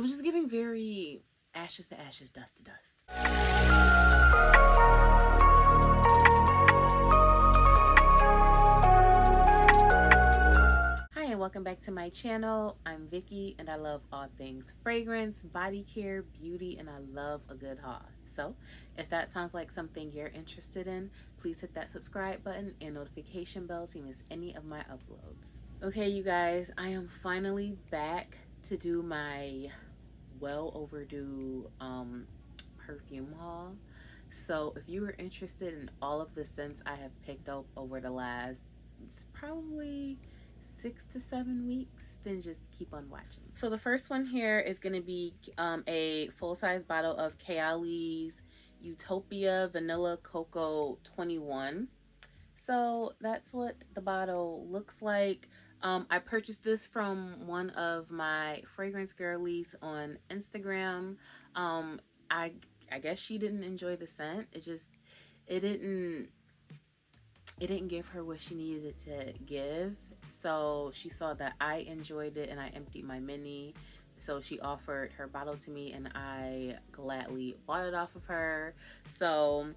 was just giving very ashes to ashes, dust to dust. Hi, and welcome back to my channel. I'm Vicky, and I love all things fragrance, body care, beauty, and I love a good haul. So if that sounds like something you're interested in, please hit that subscribe button and notification bell so you miss any of my uploads. Okay, you guys, I am finally back to do my well overdue perfume haul. So if you were interested in all of the scents I have picked up over the last probably 6 to 7 weeks, then just keep on watching. So the first one here is going to be a full-size bottle of Kayali's Utopia Vanilla Cocoa 21. So that's what the bottle looks like. I purchased this from one of my fragrance girlies on Instagram. I guess she didn't enjoy the scent. It didn't give her what she needed it to give. So she saw that I enjoyed it and I emptied my mini. So she offered her bottle to me and I gladly bought it off of her. So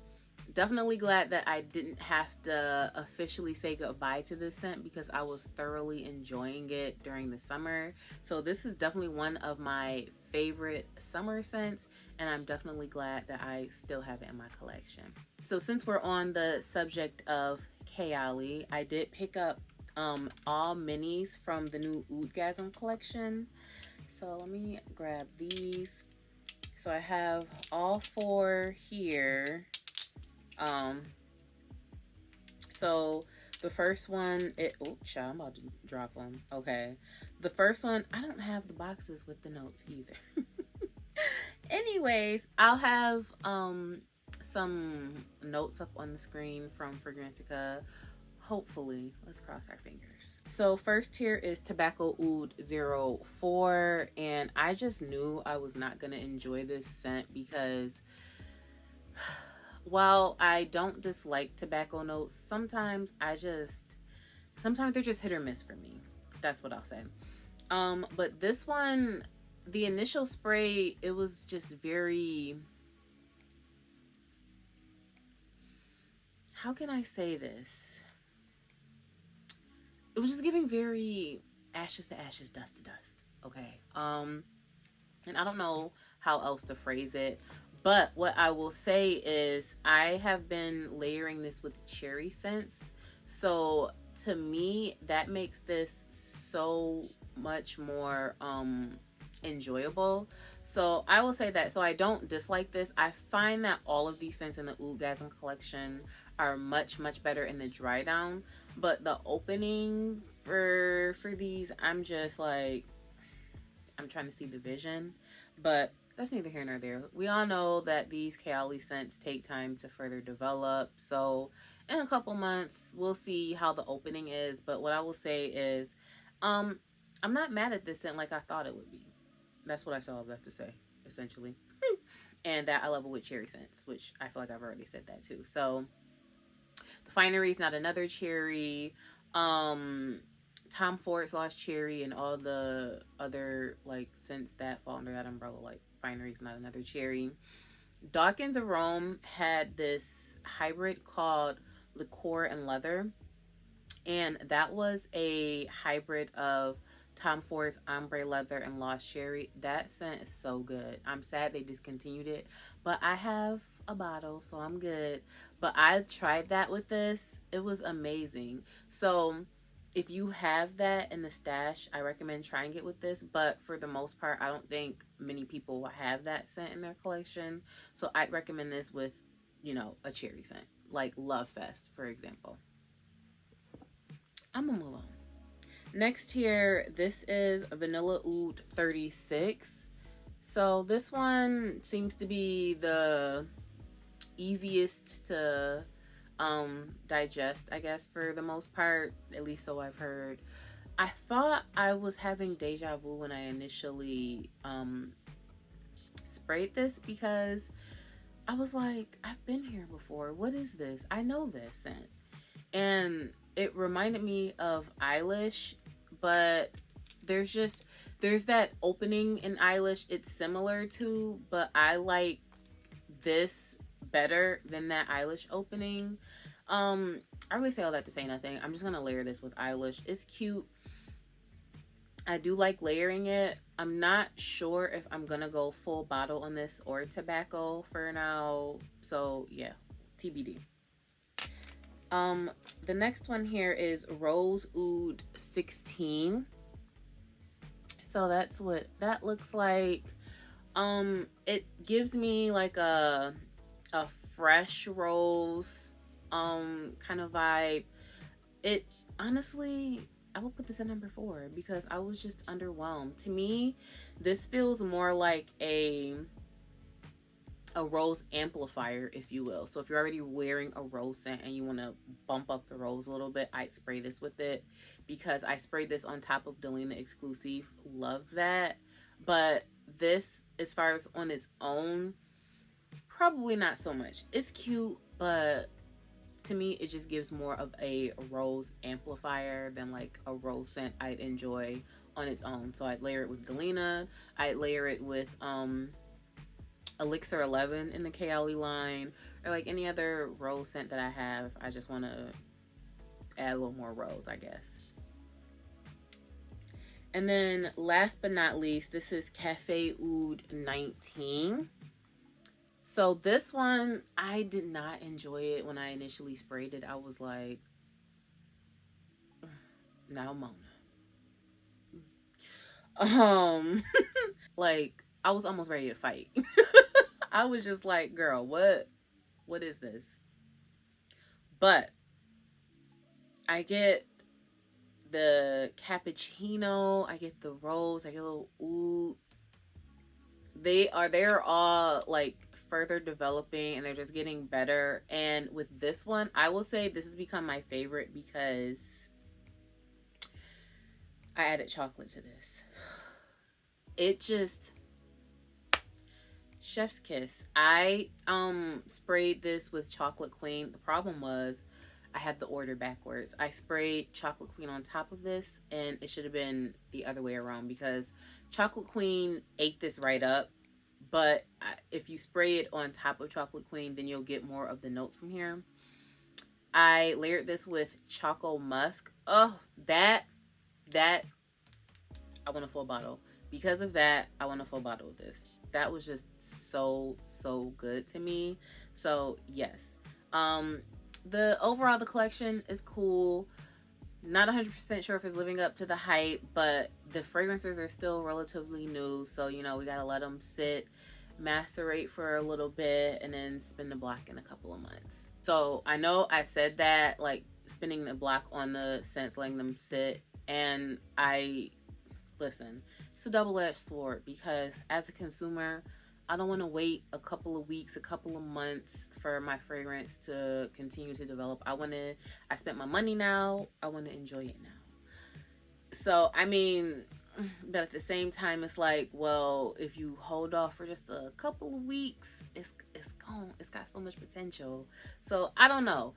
definitely glad that I didn't have to officially say goodbye to this scent because I was thoroughly enjoying it during the summer. So this is definitely one of my favorite summer scents, and I'm definitely glad that I still have it in my collection. So since we're on the subject of Kayali, I did pick up all minis from the new Oudgasm collection. So let me grab these. So I have all 4 here. So the first one, I'm about to drop them. Okay. The first one, I don't have the boxes with the notes either. Anyways, I'll have some notes up on the screen from Fragrantica. Hopefully, let's cross our fingers. So first here is Tobacco Oud 04, and I just knew I was not gonna enjoy this scent because while I don't dislike tobacco notes, sometimes they're just hit or miss for me. That's what I'll say. But this one, the initial spray, it was just very, how can I say this? It was just giving very ashes to ashes, dust to dust. Okay. And I don't know how else to phrase it. But what I will say is I have been layering this with cherry scents. So to me, that makes this so much more enjoyable. So I will say that. So I don't dislike this. I find that all of these scents in the Oudgasm collection are much, much better in the dry down. But the opening for these, I'm just like, I'm trying to see the vision. But that's neither here nor there. We all know that these Kayali scents take time to further develop. So in a couple months, we'll see how the opening is. But what I will say is, I'm not mad at this scent like I thought it would be. That's what I still have left to say, essentially. And that I love it with cherry scents, which I feel like I've already said that too. So the Finery is not another cherry. Tom Ford's Lost Cherry and all the other like scents that fall under that umbrella, like Finery's not another cherry. Dawkins Arome had this hybrid called Liqueur and Leather, and that was a hybrid of Tom Ford's Ombre Leather and Lost Cherry. That scent is so good. I'm sad they discontinued it, but I have a bottle, so I'm good. But I tried that with this. It was amazing. So if you have that in the stash, I recommend trying it with this. But for the most part, I don't think many people will have that scent in their collection. So I'd recommend this with, you know, a cherry scent, like Love Fest, for example. I'm gonna move on. Next here, this is Vanilla Oud 36. So this one seems to be the easiest to digest, I guess, for the most part, at least so I've heard. I thought I was having deja vu when I initially sprayed this because I was like, I've been here before. What is this? I know this scent. And it reminded me of Eilish, but there's just There's that opening in eyelash it's similar to, but I like this better than that eyelash opening. I really say all that to say nothing. I'm just gonna layer this with eyelash. It's cute. I do like layering it. I'm not sure if I'm gonna go full bottle on this or tobacco for now. So yeah, TBD. The next one here is Rose Oud 16. So that's what that looks like. It gives me like a fresh rose kind of vibe. It honestly, I will put this at number 4 because I was just underwhelmed. To me, this feels more like a rose amplifier, if you will. So if you're already wearing a rose scent and you want to bump up the rose a little bit, I'd spray this with it, because I sprayed this on top of Delina Exclusive. Love that. But this, as far as on its own, probably not so much. It's cute, but to me it just gives more of a rose amplifier than like a rose scent I'd enjoy on its own. So I'd layer it with Delina, I'd layer it with Elixir 11 in the Kayali line, or like any other rose scent that I have. I just want to add a little more rose, I guess. And then last but not least, this is Cafe Oud 19. So this one, I did not enjoy it when I initially sprayed it. I was like, now Mona. Like, I was almost ready to fight. I was just like, girl, what is this? But I get the cappuccino, I get the rose, I get a little oud. They're all like further developing and they're just getting better. And with this one, I will say this has become my favorite because I added chocolate to this. It just, chef's kiss. I sprayed this with Chocolate Queen. The problem was I had the order backwards. I sprayed Chocolate Queen on top of this, and it should have been the other way around, because Chocolate Queen ate this right up. But if you spray it on top of Chocolate Queen, then you'll get more of the notes from here. I layered this with Choco Musk. Oh, that I want a full bottle. Because of that, I want a full bottle of this. That was just so good to me. So yes, the collection is cool. Not 100% sure if it's living up to the hype, but the fragrances are still relatively new, so you know we gotta let them sit, macerate for a little bit, and then spin the block in a couple of months. So I know I said that, like spinning the block on the scents, letting them sit, and listen, it's a double-edged sword, because as a consumer, I don't want to wait a couple of weeks, a couple of months for my fragrance to continue to develop. I spent my money now. I want to enjoy it now. So, I mean, but at the same time, it's like, well, if you hold off for just a couple of weeks, it's gone. It's got so much potential. So, I don't know.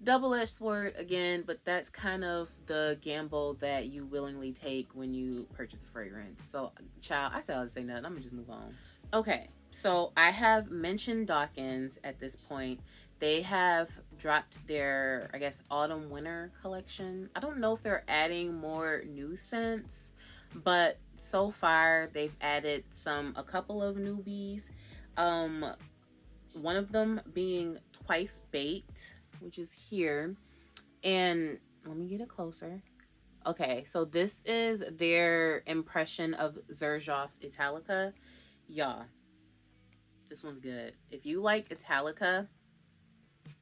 Double-edged sword again, but that's kind of the gamble that you willingly take when you purchase a fragrance. So, child, I said I'll say nothing. I'm gonna just move on. Okay, so I have mentioned Dawkins at this point. They have dropped their, I guess, autumn winter collection. I don't know if they're adding more new scents, but so far they've added a couple of newbies. One of them being Twice Baked, which is here. And let me get it closer. Okay, so this is their impression of Xerjoff's Italica. Y'all, this one's good. If you like Italica,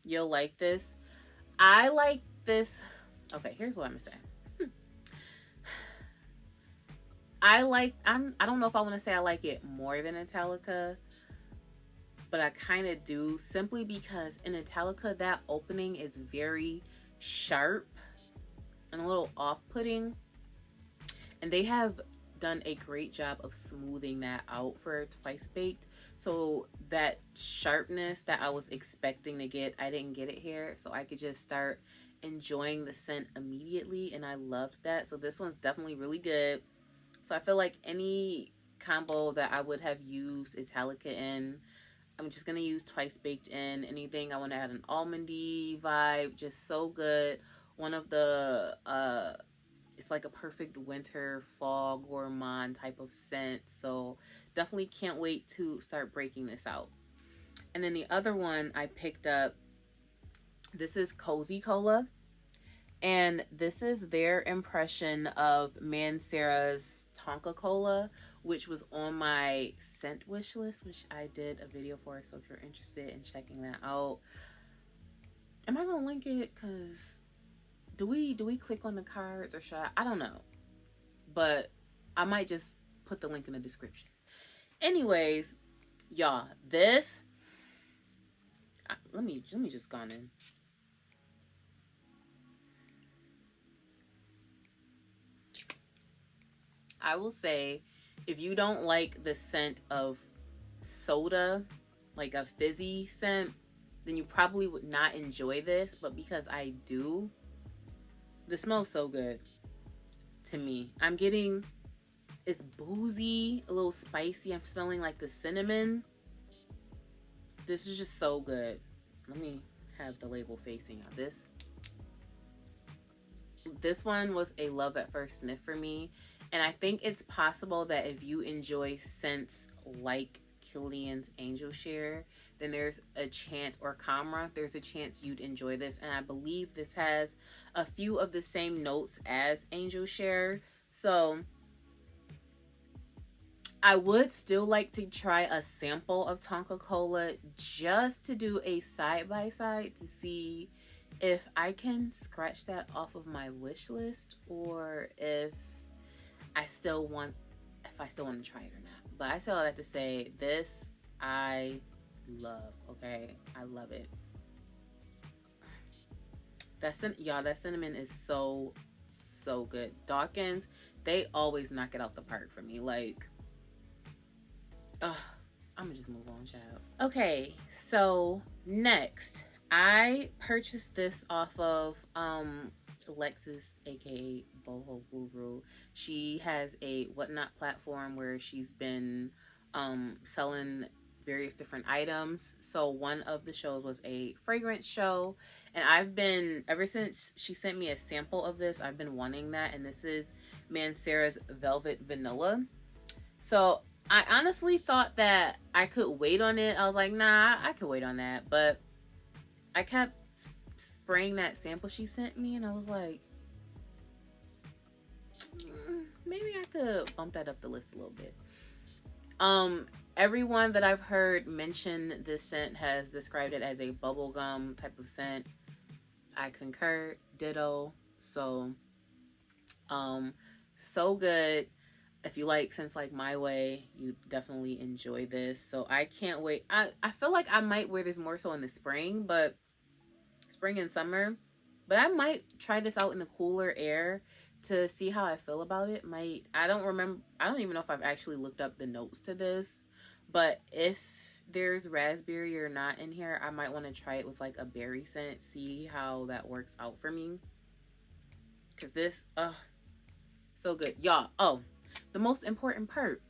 you'll like this. I like this. Okay, here's what I'm gonna say. I don't know if I want to say I like it more than Italica, but I kind of do, simply because in Italica that opening is very sharp and a little off-putting, and they have done a great job of smoothing that out for Twice Baked. So that sharpness that I was expecting to get, I didn't get it here, so I could just start enjoying the scent immediately, and I loved that. So this one's definitely really good. So I feel like any combo that I would have used Italica in, I'm just going to use Twice Baked in. Anything I want to add an almondy vibe, just so good. One of the, it's like a perfect winter, fall, gourmand type of scent. So definitely can't wait to start breaking this out. And then the other one I picked up, this is Cozy Cola. And this is their impression of Mancera's Tonka Cola, which was on my scent wish list, which I did a video for. So if you're interested in checking that out, am I gonna link it? Cause do we click on the cards or should I don't know, but I might just put the link in the description. Anyways, y'all, this let me just go in. I will say, if you don't like the scent of soda, like a fizzy scent, then you probably would not enjoy this. But because I do, this smells so good to me. I'm getting, it's boozy, a little spicy. I'm smelling like the cinnamon. This is just so good. Let me have the label facing out. This one was a love at first sniff for me. And I think it's possible that if you enjoy scents like Kilian's Angel Share, then there's a chance, or Camera, there's a chance you'd enjoy this. And I believe this has a few of the same notes as Angel Share. So I would still like to try a sample of Tonka Cola just to do a side-by-side to see if I can scratch that off of my wish list, or if I still want to try it or not. But I say all that to say, this I love, okay? I love it. That cinnamon is so good. Dawkins, they always knock it out the park for me. Like, I'm gonna just move on, child. Okay, so next, I purchased this off of Alexis, aka Boho Guru. She has a Whatnot platform where she's been selling various different items. So one of the shows was a fragrance show, and I've been, ever since she sent me a sample of this, I've been wanting that. And this is Mancera's Velvet Vanilla. So I honestly thought that I could wait on it. I was like, nah, I could wait on that. But I kept spraying that sample she sent me, and I was like, maybe I could bump that up the list a little bit. Everyone that I've heard mention this scent has described it as a bubblegum type of scent. I concur, ditto. So so good. If you like scents like My Way, you definitely enjoy this. So I can't wait. I feel like I might wear this more so in the spring and summer, but I might try this out in the cooler air to see how I feel about it. I don't even know if I've actually looked up the notes to this, but if there's raspberry or not in here, I might want to try it with like a berry scent, see how that works out for me, because this so good, y'all. Oh, the most important part.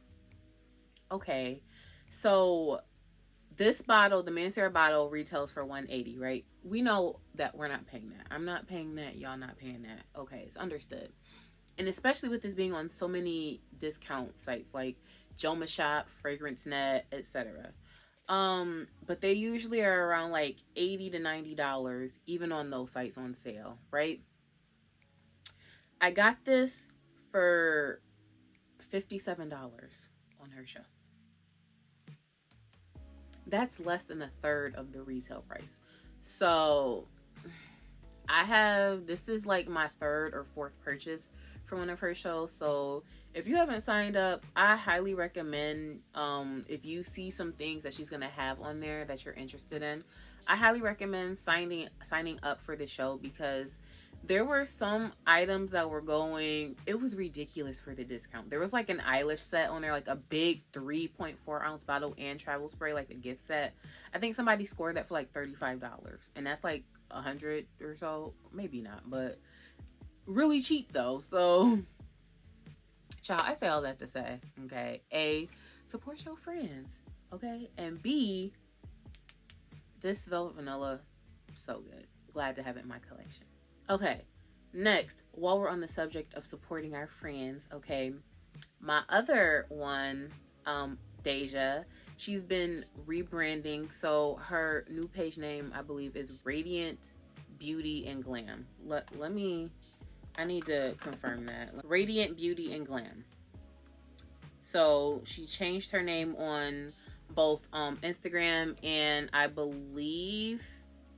Okay, so this bottle, the Mancera bottle, retails for $180, right? We know that we're not paying that. I'm not paying that. Y'all not paying that. Okay, it's understood. And especially with this being on so many discount sites like Joma Shop, Fragrance Net, etc. But they usually are around like $80 to $90, even on those sites on sale, right? I got this for $57 on her show. That's less than a third of the retail price. So this is like my third or fourth purchase for one of her shows. So if you haven't signed up, I highly recommend, if you see some things that she's gonna have on there that you're interested in, I highly recommend signing up for the show, because there were some items that were going, it was ridiculous for the discount. There was like an eyelash set on there, like a big 3.4 ounce bottle and travel spray, like the gift set. I think somebody scored that for like $35, and that's like 100 or so, maybe not, but really cheap though. So Child, I say all that to say, okay, A, support your friends, okay, and B, this Velvet Vanilla, so good. Glad to have it in my collection. Okay, next, while we're on the subject of supporting our friends, okay, my other one, Deja, she's been rebranding. So her new page name, I believe, is Radiant Beauty and Glam. Let me, I need to confirm that. Radiant Beauty and Glam. So she changed her name on both Instagram and I believe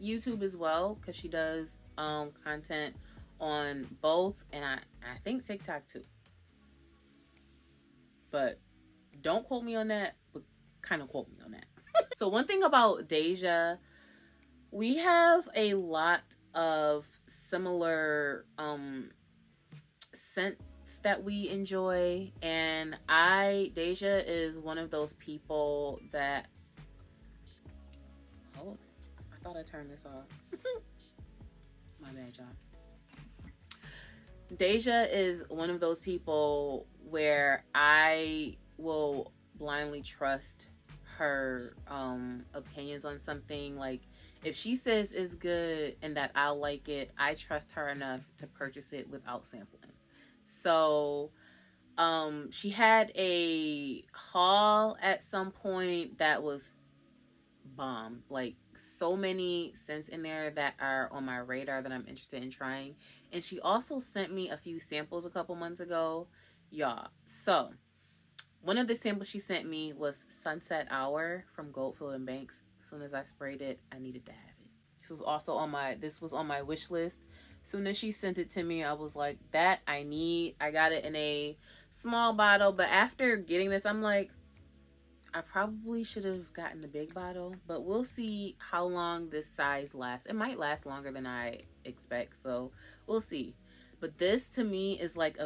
YouTube as well, because she does content on both, and I think TikTok too. But don't quote me on that, but kind of quote me on that. So one thing about Deja, we have a lot of similar scents that we enjoy, and Deja is one of those people that, oh, I thought I turned this off. My bad, y'all. Deja is one of those people where I will blindly trust her opinions on something. Like, if she says it's good and that I'll like it, I trust her enough to purchase it without sampling. So she had a haul at some point that was bomb. Like, so many scents in there that are on my radar that I'm interested in trying. And she also sent me a few samples a couple months ago, y'all. So one of the samples she sent me was Sunset Hour from Goldfield and Banks. As soon as I sprayed it, I needed to have it. This was also on my wish list. As soon as she sent it to me, I was like, that I need. I got it in a small bottle, but after getting this, I'm like, I probably should have gotten the big bottle, but we'll see how long this size lasts. It might last longer than I expect, so we'll see. But this to me is like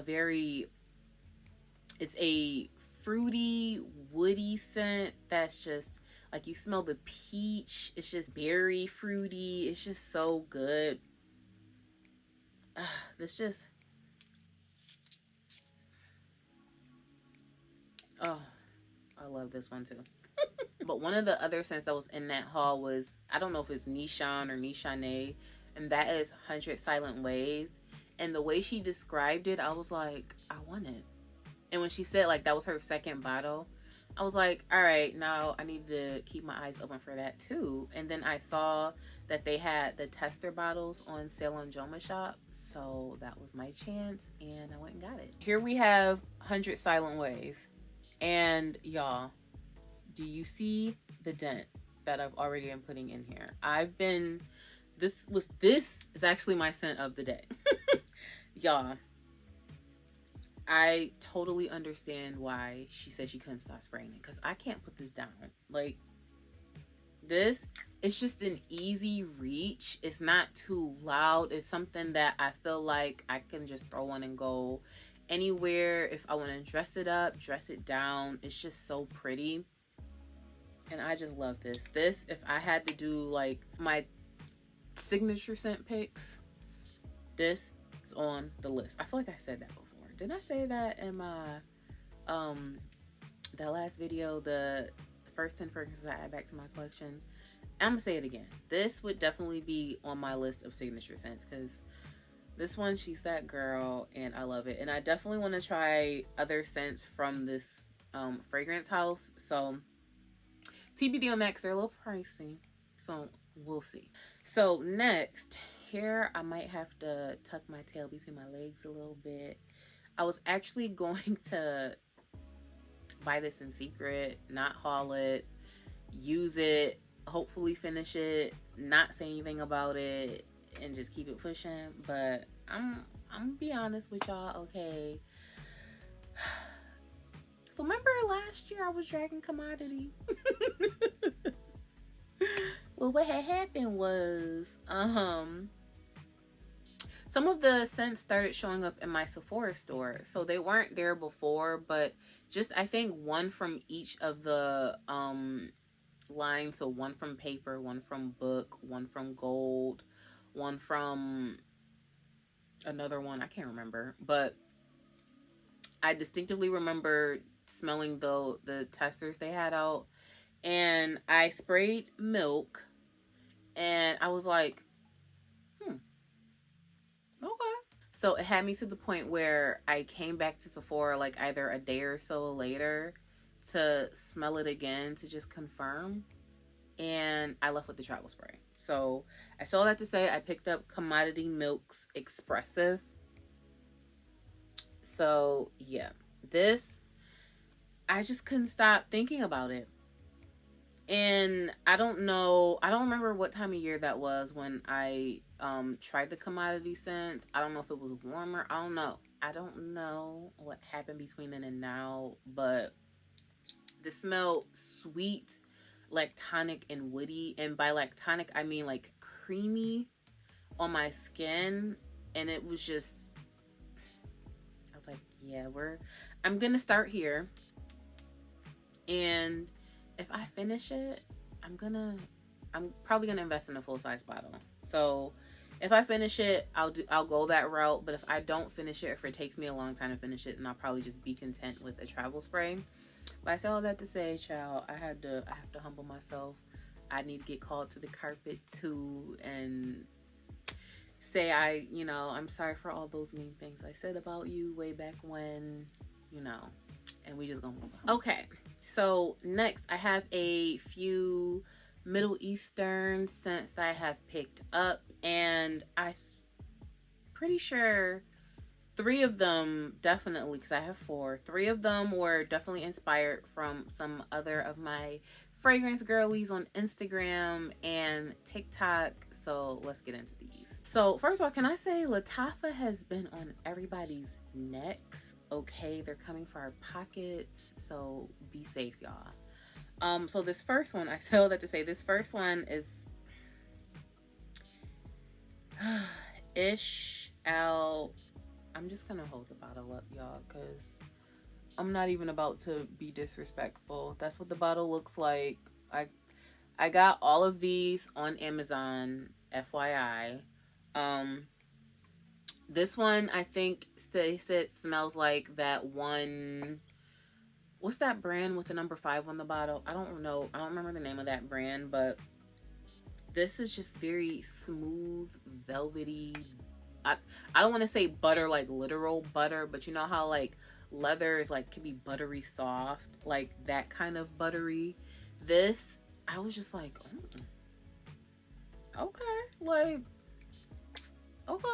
it's a fruity, woody scent that's just like, you smell the peach. It's just berry fruity. It's just so good. This just, oh, I love this one too. But one of the other scents that was in that haul was, I don't know if it's Nishane or Nishane, and that is 100 Silent Ways. And the way she described it, I was like, I want it. And when she said like that was her second bottle, I was like, all right, now I need to keep my eyes open for that too. And then I saw that they had the tester bottles on sale on Joma Shop, so that was my chance, and I went and got it. Here we have 100 Silent Ways, and y'all, do you see the dent that I've already been putting in here? This is actually my scent of the day. Y'all, I totally understand why she said she couldn't stop spraying it, because I can't put this down. Like, this, it's just an easy reach. It's not too loud. It's something that I feel like I can just throw on and go anywhere. If I want to dress it up, dress it down. It's just so pretty. And I just love this. This, if I had to do like my signature scent picks, this is on the list. I feel like I said that before. Didn't I say that in my that last video, the first 10 fragrances I add back to my collection? I'm gonna say it again. This would definitely be on my list of signature scents, because this one, she's that girl, and I love it. And I definitely want to try other scents from this fragrance house. So TBD on that, 'cause they're a little pricey, so we'll see. So next, here I might have to tuck my tail between my legs a little bit. I was actually going to buy this in secret, not haul it, use it, hopefully finish it, not say anything about it, and just keep it pushing. But I'm gonna be honest with y'all, okay? So remember last year I was dragging Commodity? Well, what had happened was, some of the scents started showing up in my Sephora store. So they weren't there before, but just, I think, one from each of the lines. So one from Paper, one from Book, one from Gold, one from another one, I can't remember. But I distinctively remember smelling the testers they had out, and I sprayed Milk, and I was like, hmm, okay. So it had me to the point where I came back to Sephora like either a day or so later to smell it again to just confirm, and I left with the travel spray. So I saw that to say I picked up Commodity Milk's Expressive. So yeah, this, I just couldn't stop thinking about it. And I don't know, I don't remember what time of year that was when I tried the Commodity scents. I don't know if it was warmer. I don't know what happened between then and now, but the smell sweet, lactonic, and woody. And by lactonic, I mean like creamy on my skin. And it was just, I was like, yeah, I'm gonna start here. And if I finish it, I'm probably gonna invest in a full-size bottle. So if I finish it, I'll go that route. But if I don't finish it, if it takes me a long time to finish it, then I'll probably just be content with a travel spray. But I say all that to say, child, I have to humble myself. I need to get called to the carpet too and say I'm sorry for all those mean things I said about you way back when, and we just gonna move on. Okay, so next I have a few Middle Eastern scents that I have picked up, and I'm pretty sure 3 of them definitely, because I have 4, 3 of them were definitely inspired from some other of my fragrance girlies on Instagram and TikTok. So let's get into these. So first of all, can I say Lattafa has been on everybody's necks? Okay, they're coming for our pockets, so be safe, y'all. So this first one, I tell that to say this first one is I'm just gonna hold the bottle up, y'all, because I'm not even about to be disrespectful. That's what the bottle looks like. I got all of these on Amazon, FYI. This one, I think they said smells like that one. What's that brand with the number 5 on the bottle? I don't know. I don't remember the name of that brand, but this is just very smooth, velvety. I don't want to say butter like literal butter, but you know how like leather is like can be buttery soft, like that kind of buttery. This, I was just like, okay, like, okay.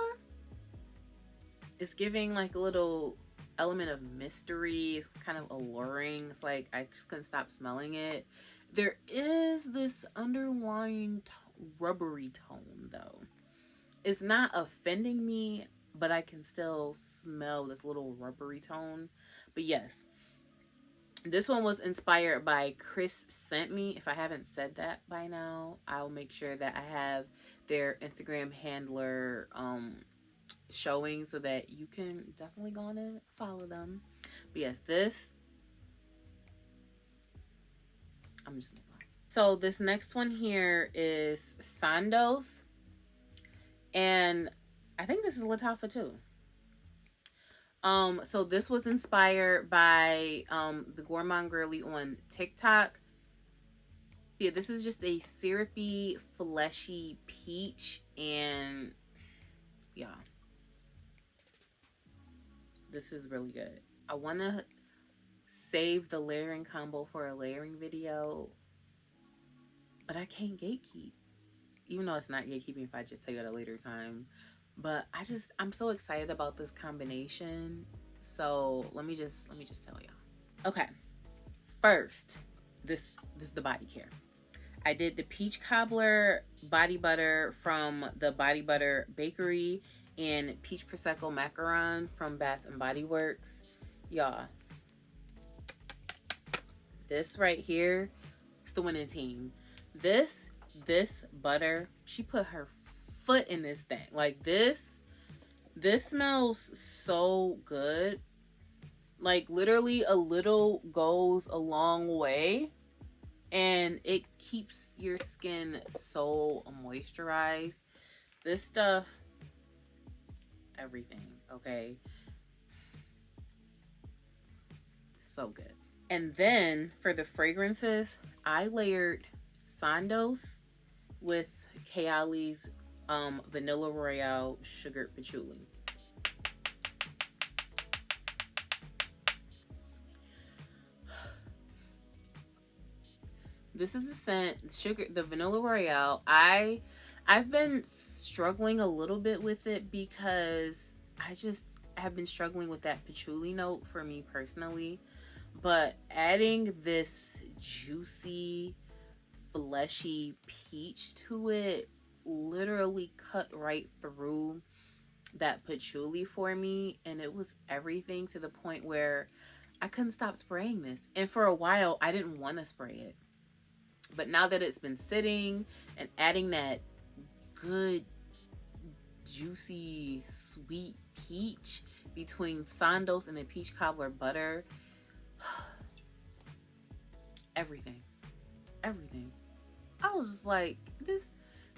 It's giving like a little element of mystery. It's kind of alluring. It's like I just couldn't stop smelling it. There is this underlying rubbery tone though. It's not offending me, but I can still smell this little rubbery tone. But yes, this one was inspired by Chris Sent Me. If I haven't said that by now, I'll make sure that I have their Instagram handler showing so that you can definitely go on and follow them. But yes, I'm just moving on. So this next one here is Sandoz. And I think this is Lattafa too. So this was inspired by the Gourmand Girly on TikTok. Yeah, this is just a syrupy, fleshy peach, and yeah, this is really good. I want to save the layering combo for a layering video, but I can't gatekeep. Even though it's not gatekeeping if I just tell you at a later time. But I'm so excited about this combination. So let me just tell y'all. Okay. First, this is the body care. I did the peach cobbler body butter from the Body Butter Bakery and peach prosecco macaron from Bath and Body Works. Y'all, this right here is the winning team. This butter, she put her foot in this thing. Like this smells so good. Like literally a little goes a long way, and it keeps your skin so moisturized. This stuff, everything, okay? So good. And then for the fragrances, I layered Sandos with Kayali's Vanilla Royale Sugared Patchouli. This is a scent, the Vanilla Royale. I've been struggling a little bit with it because I just have been struggling with that patchouli note for me personally. But adding this juicy, fleshy peach to it literally cut right through that patchouli for me, and it was everything to the point where I couldn't stop spraying this. And for a while I didn't want to spray it, but now that it's been sitting and adding that good juicy sweet peach between Sandos and the peach cobbler butter, everything I was just like, this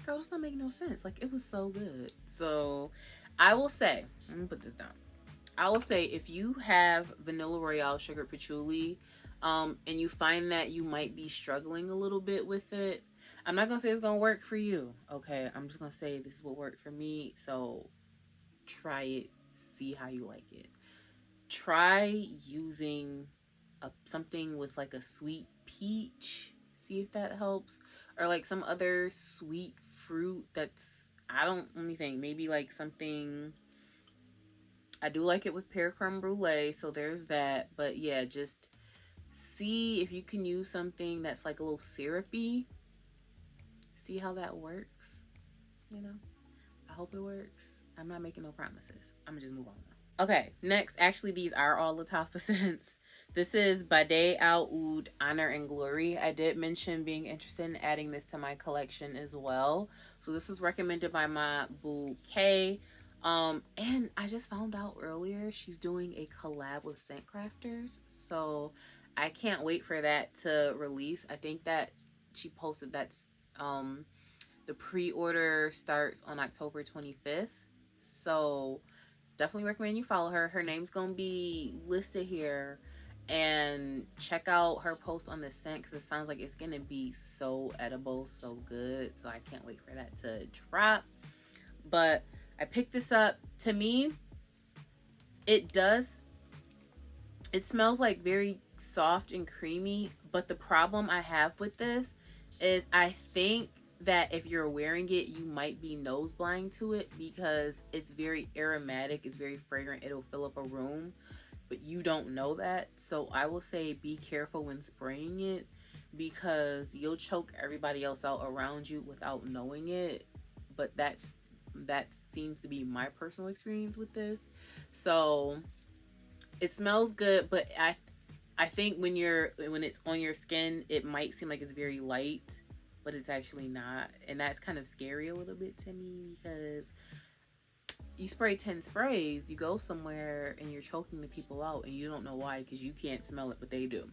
girl does not make no sense. Like, it was so good. So I will say, let me put this down. I will say, if you have Vanilla Royale Sugar Patchouli, and you find that you might be struggling a little bit with it, I'm not gonna say it's gonna work for you, okay? I'm just gonna say this is what worked for me. So try it, see how you like it. Try using something with like a sweet peach, see if that helps, or like some other sweet fruit that's, let me think, maybe like something. I do like it with pear creme brulee, so there's that. But yeah, just see if you can use something that's like a little syrupy, see how that works. You know, I hope it works. I'm not making no promises. I'm gonna just move on now. Okay, next, actually these are all Lattafa scents. This is Bade Al Oud Honor and Glory. I did mention being interested in adding this to my collection as well. So this was recommended by my boo Kay. And I just found out earlier she's doing a collab with Scent Crafters. So I can't wait for that to release. I think that she posted that's the pre-order starts on October 25th. So definitely recommend you follow her. Her name's gonna be listed here, and check out her post on the scent because it sounds like it's gonna be so edible, so good. So I can't wait for that to drop. But I picked this up. To me, it smells like very soft and creamy, but the problem I have with this is I think that if you're wearing it, you might be nose blind to it because it's very aromatic, it's very fragrant, it'll fill up a room, but you don't know that. So I will say be careful when spraying it because you'll choke everybody else out around you without knowing it. But that seems to be my personal experience with this. So it smells good, but I think when it's on your skin, it might seem like it's very light, but it's actually not. And that's kind of scary a little bit to me because you spray 10 sprays, you go somewhere and you're choking the people out and you don't know why because you can't smell it, but they do.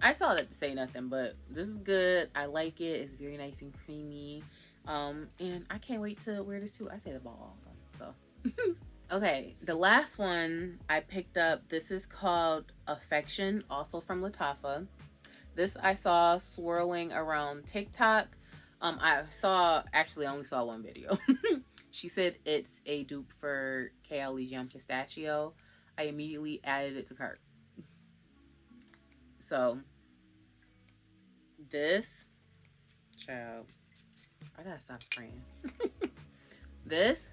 I saw that to say nothing, but this is good. I like it. It's very nice and creamy. And I can't wait to wear this too. I say the ball often, so. Okay, the last one I picked up, this is called Affection, also from Lattafa. This I saw swirling around TikTok. I only saw one video. She said it's a dupe for Kayali's Young Pistachio. I immediately added it to cart. So, this, child, I gotta stop spraying. This,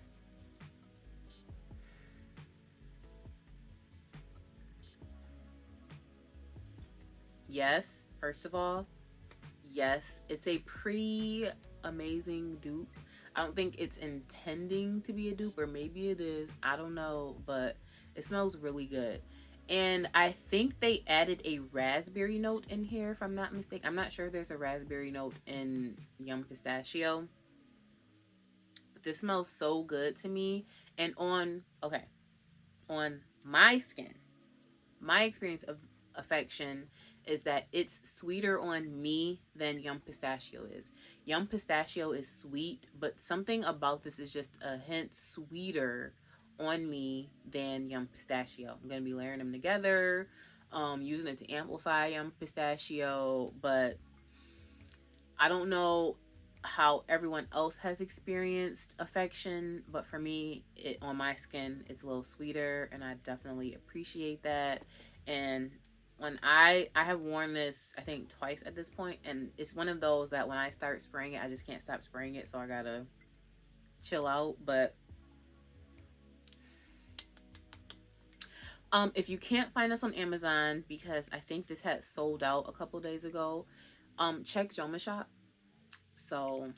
yes, first of all, yes, it's a pretty amazing dupe. I don't think it's intending to be a dupe, or maybe it is, I don't know, but it smells really good. And I think they added a raspberry note in here, if I'm not mistaken. I'm not sure if there's a raspberry note in Yum Pistachio, but this smells so good to me. And on my skin, my experience of Affection is that it's sweeter on me than Yum Pistachio is. Yum Pistachio is sweet, but something about this is just a hint sweeter on me than Yum Pistachio. I'm going to be layering them together. using it to amplify pistachio, but I don't know how everyone else has experienced affection, but for me, it on my skin, it's a little sweeter, and I definitely appreciate that. And when I have worn this, I think twice at this point, and it's one of those that when I start spraying it, I just can't stop spraying it, so I gotta chill out. But if you can't find this on Amazon, because I think this had sold out a couple days ago, check Joma Shop. So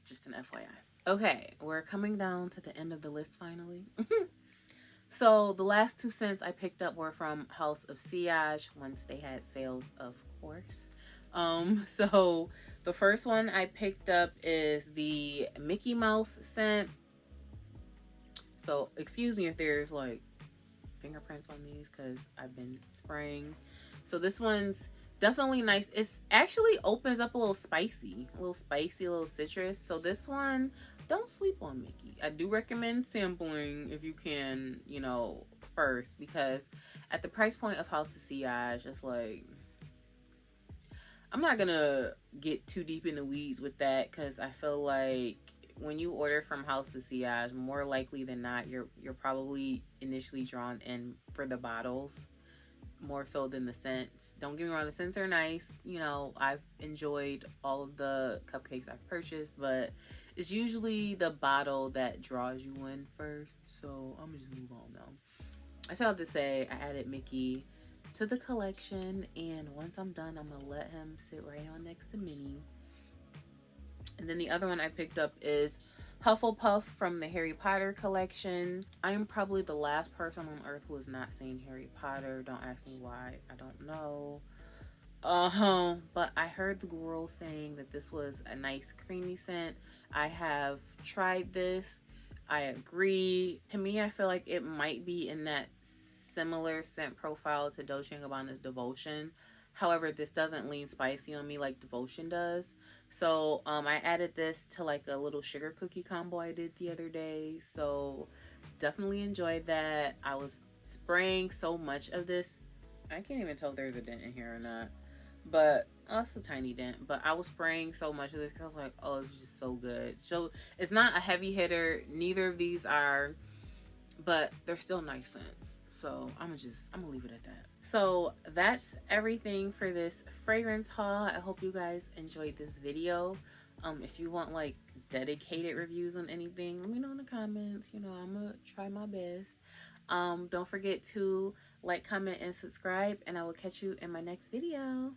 just an FYI. Okay, we're coming down to the end of the list finally. So the last 2 scents I picked up were from House of Sillage once they had sales, of course. So the first one I picked up is the Mickey Mouse scent. So excuse me if there's like fingerprints on these because I've been spraying. So this one's definitely nice. It's actually opens up a little spicy, a little citrus. So this one, don't sleep on Mickey. I do recommend sampling if you can, you know, first, because at the price point of House of Sillage, it's like, I'm not gonna get too deep in the weeds with that, because I feel like when you order from House of Sillage, more likely than not, you're probably initially drawn in for the bottles more so than the scents. Don't get me wrong, the scents are nice. You know, I've enjoyed all of the cupcakes I've purchased, but it's usually the bottle that draws you in first. So I'm gonna just move on now. I still have to say, I added Mickey to the collection, and once I'm done, I'm gonna let him sit right on next to Minnie. And then the other one I picked up is Hufflepuff from the Harry Potter collection. I am probably the last person on earth who has not seen Harry Potter. Don't ask me why. I don't know. But I heard the girl saying that this was a nice creamy scent. I have tried this. I agree. To me, I feel like it might be in that similar scent profile to Dolce & Gabbana's Devotion. However, this doesn't lean spicy on me like Devotion does. So I added this to like a little sugar cookie combo I did the other day. So definitely enjoyed that. I was spraying so much of this. I can't even tell if there's a dent in here or not. But it's a tiny dent. But I was spraying so much of this because I was like, oh, it's just so good. So it's not a heavy hitter. Neither of these are. But they're still nice scents. So I'm gonna leave it at that. So that's everything for this fragrance haul. I hope you guys enjoyed this video. If you want like dedicated reviews on anything, let me know in the comments. You know, I'm gonna try my best. Don't forget to like, comment, and subscribe, and I will catch you in my next video.